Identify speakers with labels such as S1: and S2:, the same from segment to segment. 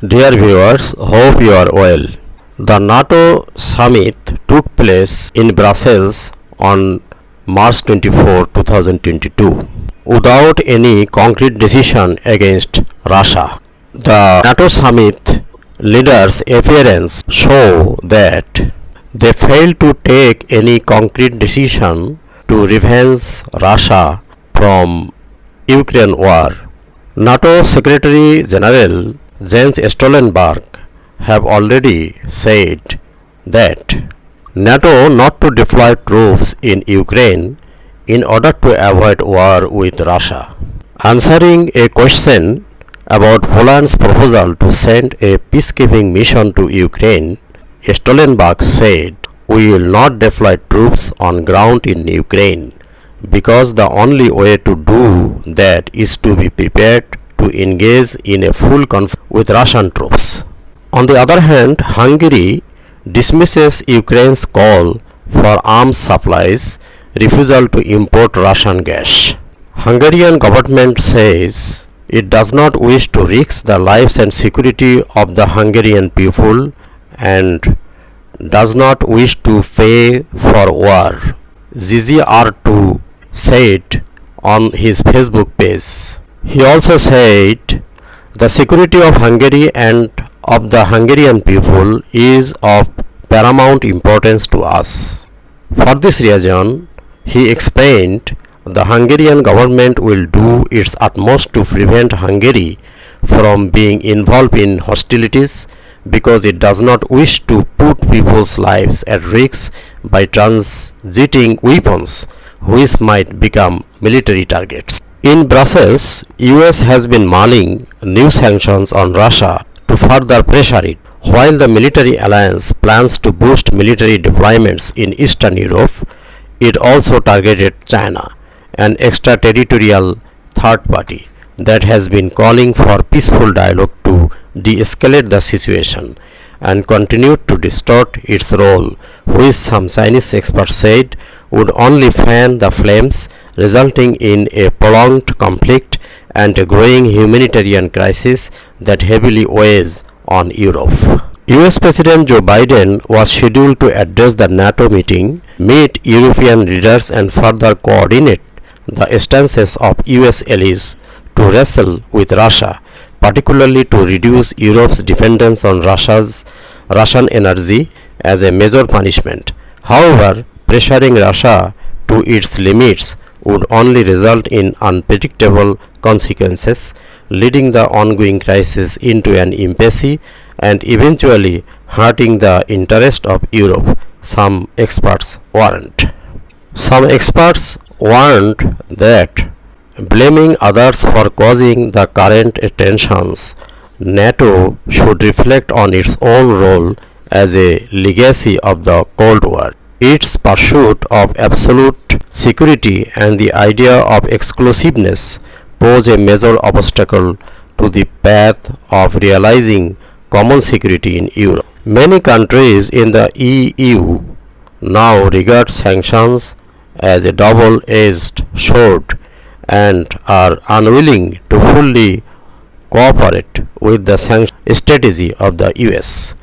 S1: Dear viewers, hope you are well. The NATO summit took place in Brussels on March 24, 2022 without any concrete decision against Russia. The NATO summit leaders' appearance show that they failed to take any concrete decision to revenge Russia from Ukraine war. NATO Secretary General Jens Stoltenberg have already said that NATO not to deploy troops in Ukraine in order to avoid war with Russia. Answering a question about Poland's proposal to send a peacekeeping mission to Ukraine, Stoltenberg said, "We will not deploy troops on ground in Ukraine because the only way to do that is to be prepared to engage in a full conflict with Russian troops." On the other hand, Hungary dismisses Ukraine's call for arms supplies, refusal to import Russian gas. Hungarian government says it does not wish to risk the lives and security of the Hungarian people and does not wish to pay for war, GGR2 said on his Facebook page. He also said the security of Hungary and of the Hungarian people is of paramount importance to us. For this reason, he explained, the Hungarian government will do its utmost to prevent Hungary from being involved in hostilities because it does not wish to put people's lives at risk by transiting weapons which might become military targets. In Brussels, US has been mulling new sanctions on Russia to further pressure it. While the military alliance plans to boost military deployments in Eastern Europe, it also targeted China, an extraterritorial third party that has been calling for peaceful dialogue to de-escalate the situation and continued to distort its role, which some Chinese experts said would only fan the flames, resulting in a prolonged conflict and a growing humanitarian crisis that heavily weighs on Europe. US President Joe Biden was scheduled to address the NATO meeting, meet European leaders and further coordinate the stances of US allies to wrestle with Russia, particularly to reduce Europe's dependence on Russian energy as a major punishment. However, pressuring Russia to its limits would only result in unpredictable consequences, leading the ongoing crisis into an impasse and eventually hurting the interest of Europe, some experts warned. Some experts warned that blaming others for causing the current tensions, NATO should reflect on its own role as a legacy of the Cold War. Its pursuit of absolute security and the idea of exclusiveness pose a major obstacle to the path of realizing common security in Europe. Many countries in the EU now regard sanctions as a double-edged sword and are unwilling to fully cooperate with the sanction strategy of the US.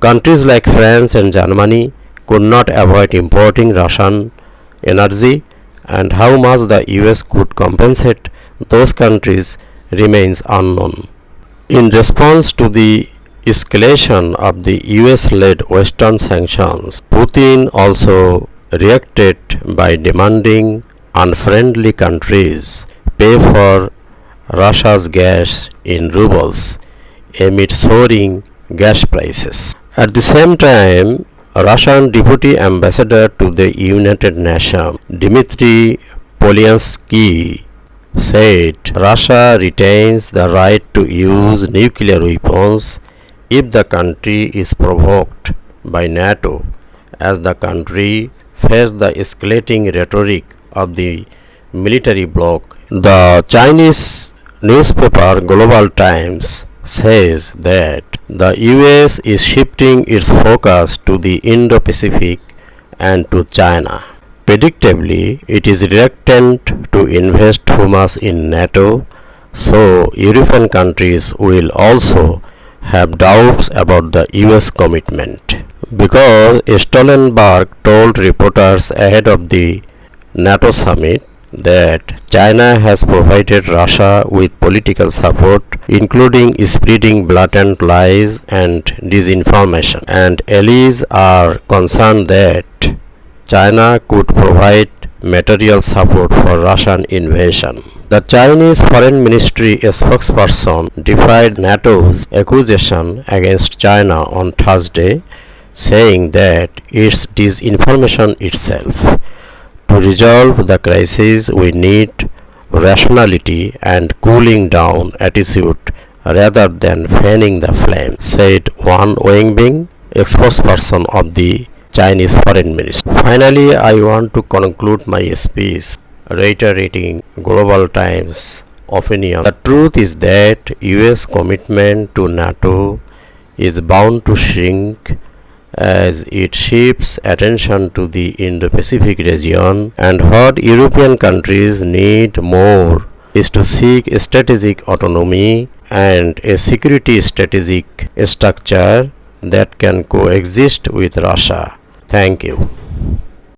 S1: Countries like France and Germany could not avoid importing Russian energy, and how much the US could compensate those countries remains unknown. In response to the escalation of the US-led Western sanctions, Putin also reacted by demanding unfriendly countries pay for Russia's gas in rubles amid soaring gas prices. At the same time, Russian Deputy Ambassador to the United Nations, Dmitry Polyansky, said Russia retains the right to use nuclear weapons if the country is provoked by NATO, as the country faced the escalating rhetoric of the military bloc. The Chinese newspaper Global Times says that the US is shifting its focus to the Indo-Pacific and to China. Predictably, it is reluctant to invest too much in NATO, so European countries will also have doubts about the US commitment. Because Stoltenberg told reporters ahead of the NATO summit that China has provided Russia with political support, including spreading blatant lies and disinformation, and allies are concerned that China could provide material support for Russian invasion. The Chinese Foreign Ministry spokesperson defied NATO's accusation against China on Thursday, saying that it's disinformation itself. To resolve the crisis, we need rationality and cooling down attitude rather than fanning the flame, said Wang Wenbing, spokesperson of the Chinese Foreign Ministry. Finally, I want to conclude my speech reiterating Global Times opinion. The truth is that US commitment to NATO is bound to shrink as it shifts attention to the Indo-Pacific region, and what European countries need more is to seek strategic autonomy and a security strategic structure that can coexist with Russia. Thank you.